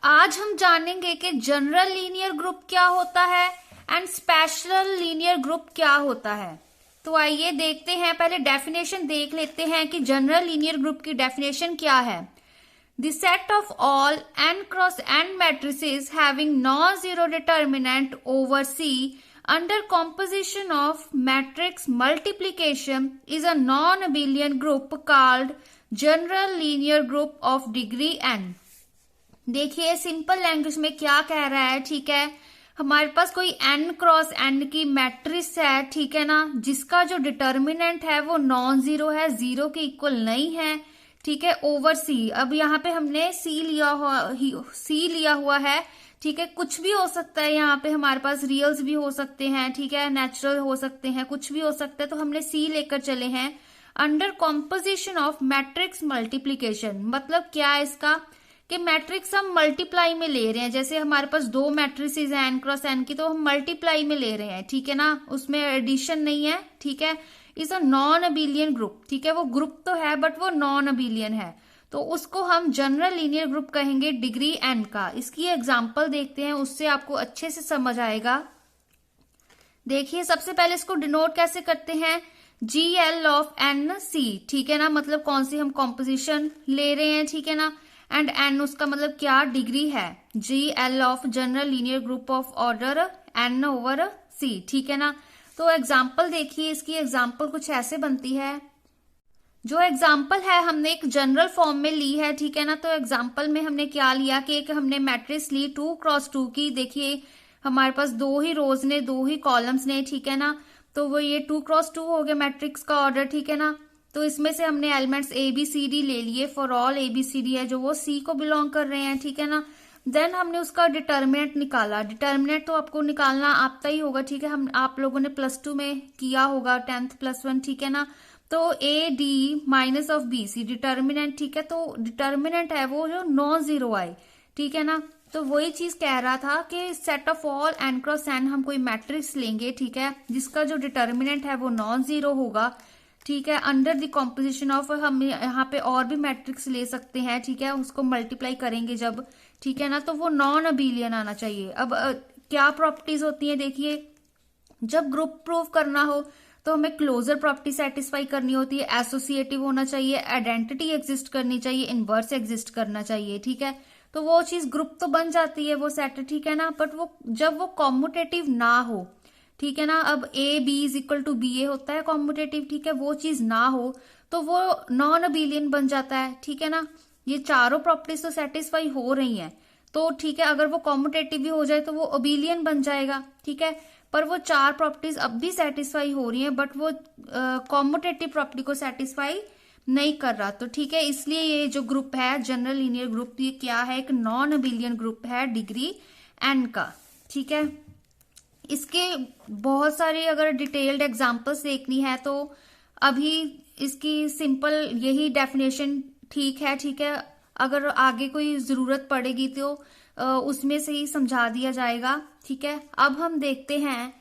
आज हम जानेंगे कि जनरल लीनियर ग्रुप क्या होता है एंड स्पेशल लीनियर ग्रुप क्या होता है। तो आइए देखते हैं, पहले डेफिनेशन देख लेते हैं कि जनरल लीनियर ग्रुप की डेफिनेशन क्या है। The set of all n cross n matrices having non zero determinant over C under composition of matrix multiplication is a non-abelian group called general linear group of degree n। देखिए simple language में क्या कह रहा है, ठीक है। हमारे पास कोई n क्रॉस n की मैट्रिक्स है, ठीक है ना, जिसका जो डिटर्मिनेंट है वो नॉन जीरो है, जीरो के इक्वल नहीं है, ठीक है, ओवर C। अब यहाँ पे हमने C लिया हुआ है, ठीक है। कुछ भी हो सकता है, यहाँ पे हमारे पास रियल्स भी हो सकते हैं, ठीक है, नेचुरल हो सकते हैं, कुछ भी हो सकता है। तो हमने C लेकर चले हैं under composition of matrix multiplication. मतलब क्या है इसका कि मैट्रिक्स हम मल्टीप्लाई में ले रहे हैं। जैसे हमारे पास दो मैट्रिसेस हैं n क्रॉस n की, तो हम मल्टीप्लाई में ले रहे हैं, ठीक है ना, उसमें एडिशन नहीं है, ठीक है। Is a non abelian group, ठीक है, वो ग्रुप तो है बट वो नॉन अबिलियन है, तो उसको हम जनरल लीनियर ग्रुप कहेंगे डिग्री n का। इसकी एग्जांपल देखते हैं, उससे आपको अच्छे से समझ आएगा। देखिए सबसे पहले इसको डिनोट कैसे करते हैं, GL ऑफ n C, ठीक है ना, मतलब कौन सी हम कॉम्पोजिशन ले रहे हैं, ठीक है ना, एंड n उसका मतलब क्या, डिग्री है। GL of general linear group of order n over C, ठीक है ना। तो एग्जाम्पल देखिए, इसकी एग्जाम्पल कुछ ऐसे बनती है। जो एग्जाम्पल है हमने एक जनरल फॉर्म में ली है, ठीक है ना। तो एग्जाम्पल में हमने क्या लिया कि एक हमने मैट्रिक्स ली 2 क्रॉस 2 की। देखिए हमारे पास दो ही रोज ने, दो ही कॉलम्स ने, ठीक है ना। तो वो ये 2 क्रॉस 2 हो गया मैट्रिक्स का ऑर्डर, ठीक है ना। तो इसमें से हमने एलिमेंट्स ABCD ले लिए, फॉर ऑल ABCD है जो वो C को बिलोंग कर रहे हैं, ठीक है ना। देन हमने उसका डिटर्मिनेंट निकाला। डिटर्मिनेंट तो आपको निकालना आता ही होगा, ठीक है, हम आप लोगों ने +2 में किया होगा, 10th +1, ठीक है ना। तो AD minus of BC determinant, ठीक है। तो डिटर्मिनेंट है वो जो नॉन जीरो आए, ठीक है ना। तो वही चीज कह रहा था कि set of all n cross n हम कोई मैट्रिक्स लेंगे, ठीक है, जिसका जो डिटर्मिनेंट है वो नॉन जीरो होगा, ठीक है, अंडर द कॉम्पोजिशन ऑफ, हम यहाँ पे और भी मैट्रिक्स ले सकते हैं, ठीक है, उसको मल्टीप्लाई करेंगे जब, ठीक है ना, तो वो नॉन अबिलियन आना चाहिए। अब क्या प्रॉपर्टीज होती है, देखिए जब ग्रुप प्रूव करना हो तो हमें क्लोजर प्रॉपर्टी सेटिस्फाई करनी होती है, एसोसिएटिव होना चाहिए, आइडेंटिटी एग्जिस्ट करनी चाहिए, इनवर्स एग्जिस्ट करना चाहिए, ठीक है। तो वो चीज ग्रुप तो बन जाती है, वो सेट, ठीक है ना, बट वो जब वो कॉम्यूटेटिव ना हो, ठीक है ना। अब AB is equal to BA होता है कॉम्यूटेटिव, ठीक है, वो चीज ना हो तो वो नॉन अबिलियन बन जाता है, ठीक है ना। ये चारों प्रॉपर्टीज तो सेटिस्फाई हो रही हैं, तो ठीक है, अगर वो कॉम्यूटेटिव भी हो जाए तो वो अबिलियन बन जाएगा, ठीक है। पर वो चार प्रॉपर्टीज अब भी सेटिस्फाई हो रही हैं, बट वो कॉम्यूटेटिव प्रॉपर्टी को सेटिस्फाई नहीं कर रहा, तो ठीक है, इसलिए ये जो ग्रुप है जनरल लीनियर ग्रुप, ये क्या है, एक नॉन अबिलियन ग्रुप है डिग्री n का, ठीक है। इसके बहुत सारे अगर डिटेल्ड एग्जांपल्स देखनी है तो अभी इसकी सिंपल यही डेफिनेशन ठीक है, ठीक है। अगर आगे कोई जरूरत पड़ेगी तो उसमें से ही समझा दिया जाएगा, ठीक है। अब हम देखते हैं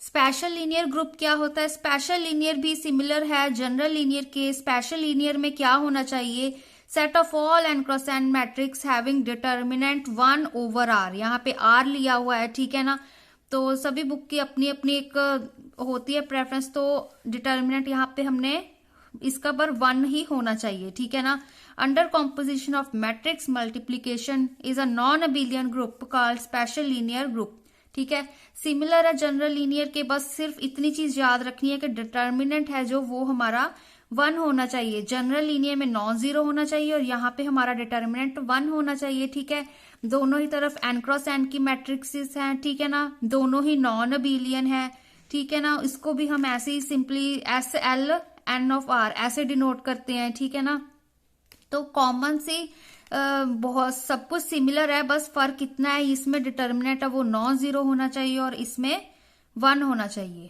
स्पेशल लीनियर ग्रुप क्या होता है। स्पेशल लीनियर भी सिमिलर है जनरल लीनियर के। स्पेशल लीनियर में क्या होना चाहिए, set of all n cross n matrix having determinant 1 over R। यहाँ पे R लिया हुआ है, ठीक है ना। तो सभी बुक की अपनी अपनी एक होती है प्रेफरेंस, तो डिटर्मिनेंट यहाँ पे हमने इसका पर 1 ही होना चाहिए, ठीक है ना। Under composition of matrix multiplication is a non abelian group called special linear group, ठीक है। सिमिलर है जनरल लीनियर के, बस सिर्फ इतनी चीज याद रखनी है कि डिटर्मिनेंट है जो वो हमारा 1 होना चाहिए। जनरल लीनियर में नॉन जीरो होना चाहिए और यहाँ पे हमारा डिटर्मिनेंट 1 होना चाहिए, ठीक है। दोनों ही तरफ n क्रॉस n की मैट्रिक्सेस हैं, ठीक है ना, दोनों ही नॉन अबिलियन है, ठीक है ना। इसको भी हम ऐसे ही simply SL n of R ऐसे डिनोट करते हैं, ठीक है ना। तो कॉमन से बहुत सब कुछ सिमिलर है, बस फर्क इतना है, इसमें डिटर्मिनेंट है वो नॉन जीरो होना चाहिए और इसमें 1 होना चाहिए।